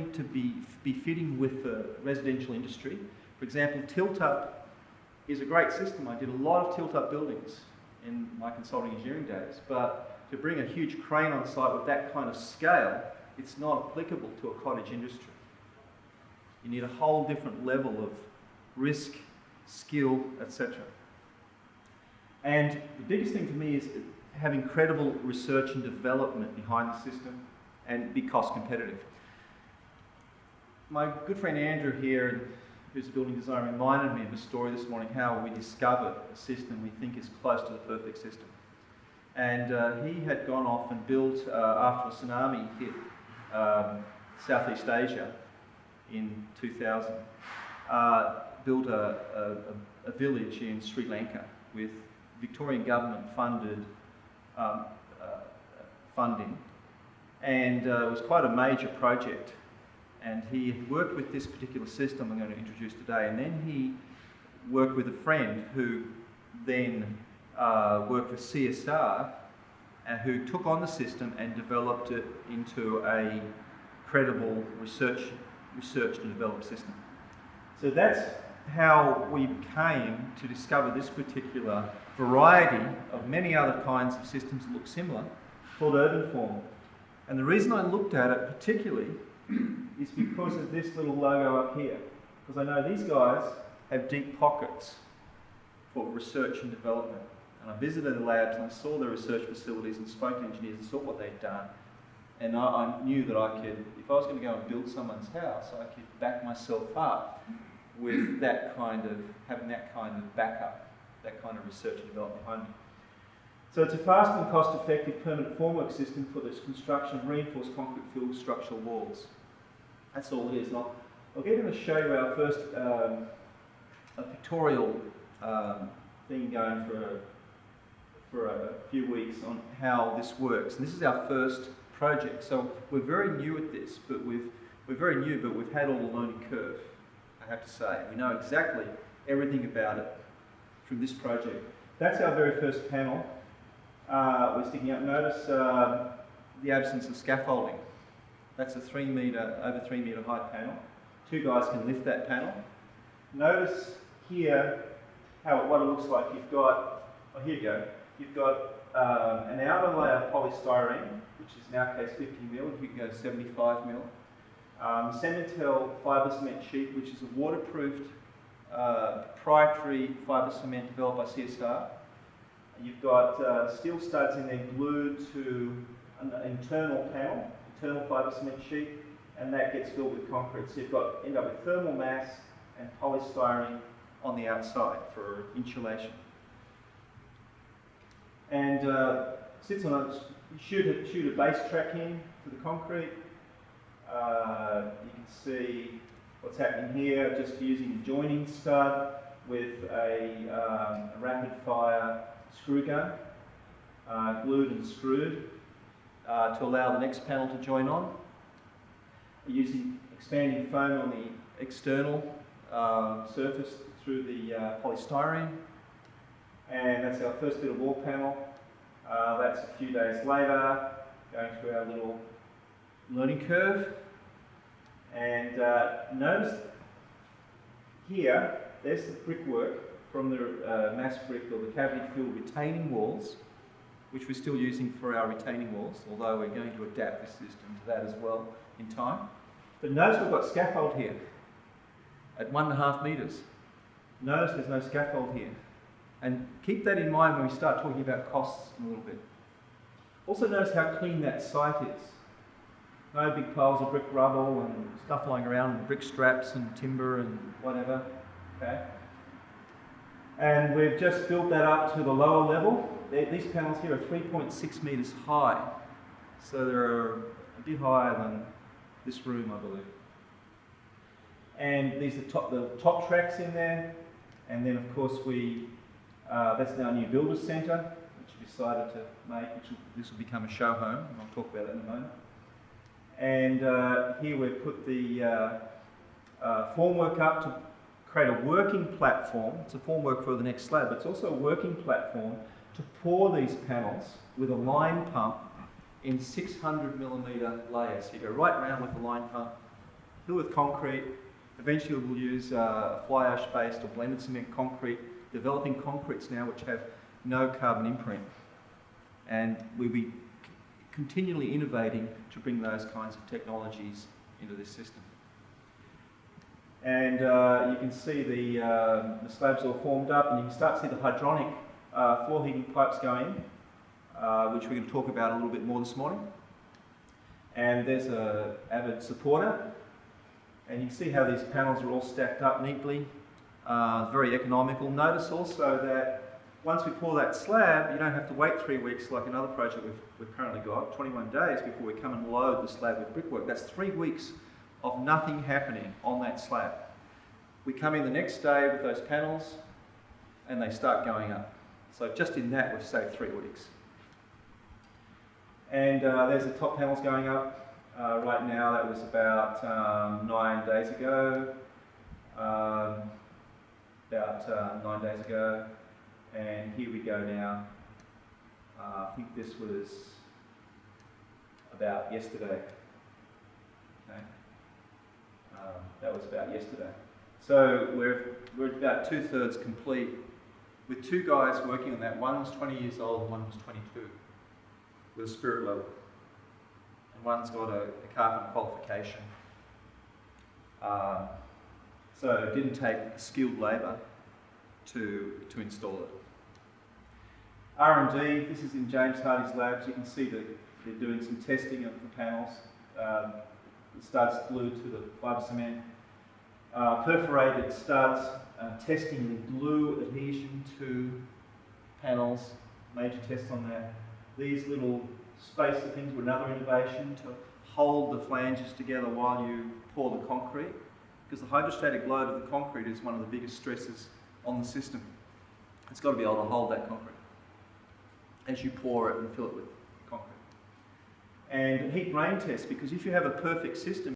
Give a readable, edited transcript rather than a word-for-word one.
definitely to be fitting with the residential industry. For example, tilt-up is a great system. I did a lot of tilt-up buildings in my consulting engineering days, but to bring a huge crane on site with that kind of scale, it's not applicable to a cottage industry. You need a whole different level of risk, skill, etc. And the biggest thing for me is have incredible research and development behind the system and be cost competitive. My good friend Andrew here, who's a building designer, reminded me of a story this morning how we discovered a system we think is close to the perfect system. And he had gone off and built, after a tsunami hit Southeast Asia in 2000, built a village in Sri Lanka with Victorian government funded funding, and it was quite a major project. And he worked with this particular system I'm going to introduce today, and then he worked with a friend who then worked with CSR, who took on the system and developed it into a credible research and developed system. So that's how we came to discover this particular variety of many other kinds of systems that look similar, called urban form. And the reason I looked at it particularly is because of this little logo up here. Because I know these guys have deep pockets for research and development. And I visited the labs and I saw the research facilities and spoke to engineers and saw what they'd done. And I knew that I could, if I was going to go and build someone's house, I could back myself up with that kind of, having that kind of backup, that kind of research and development behind me. So it's a fast and cost-effective permanent formwork system for this construction of reinforced concrete-filled structural walls. That's all it is. And I'll get in to show you our first a pictorial thing going for a few weeks on how this works. And this is our first project. So we're very new at this, but we've had all the learning curve, I have to say. We know exactly everything about it from this project. That's our very first panel. We're sticking up. Notice the absence of scaffolding. That's a over 3 metre high panel. Two guys can lift that panel. Notice here what it looks like. You've got, oh here you go. You've got an outer layer of polystyrene, which is in our case 50 mil. You can go 75 mil. Cementel fibre cement sheet, which is a waterproofed proprietary fibre cement developed by CSR. You've got steel studs in there glued to an internal panel, internal fibre cement sheet, and that gets filled with concrete. So you've end up with thermal mass and polystyrene on the outside for insulation. And sits on a, shoot a base track in to the concrete. You can see what's happening here, just using a joining stud with a rapid fire screw gun, glued and screwed to allow the next panel to join on. Using expanding foam on the external surface through the polystyrene. And that's our first bit of wall panel. That's a few days later, going through our little learning curve. And notice here, there's the brickwork from the mass brick or the cavity-filled retaining walls, which we're still using for our retaining walls, although we're going to adapt this system to that as well in time. But notice we've got scaffold here at 1.5 metres. Notice there's no scaffold here. And keep that in mind when we start talking about costs in a little bit. Also notice how clean that site is. No big piles of brick rubble and stuff lying around, and brick straps and timber and whatever. Okay. And we've just built that up to the lower level. These panels here are 3.6 metres high. So they're a bit higher than this room, I believe. And these are the top tracks in there. And then of course that's our new builder's centre, which we decided to make, this will become a show home, and I'll talk about it in a moment. And here we've put the formwork up to create a working platform. It's a formwork for the next slab, but it's also a working platform to pour these panels with a line pump in 600mm layers. You go right round with the line pump fill with concrete. Eventually we'll use fly ash based or blended cement concrete, developing concretes now which have no carbon imprint. And we'll be continually innovating to bring those kinds of technologies into this system. And you can see the slabs all formed up, and you can start to see the hydronic floor heating pipes going, which we're going to talk about a little bit more this morning. And there's an avid supporter, and you can see how these panels are all stacked up neatly, very economical. Notice also that once we pour that slab, you don't have to wait 3 weeks like another project we've currently got, 21 days before we come and load the slab with brickwork. That's 3 weeks of nothing happening on that slab. We come in the next day with those panels and they start going up. So just in that we've saved 3 weeks. And there's the top panels going up right now. That was about 9 days ago. And here we go now. I think this was about yesterday. Okay. That was about yesterday. So we're about 2/3 complete with 2 guys working on that. One was 20 years old and one was 22 with a spirit level. And one's got a carpenter qualification. So it didn't take skilled labour to install it. R&D, this is in James Hardy's labs. You can see that they're doing some testing of the panels. It starts glued to the fibre cement. Perforated starts testing the glue adhesion to panels, major tests on that. These little spacer things were another innovation to hold the flanges together while you pour the concrete, because the hydrostatic load of the concrete is one of the biggest stresses on the system. It's got to be able to hold that concrete as you pour it and fill it with concrete. And heat rain test, because if you have a perfect system,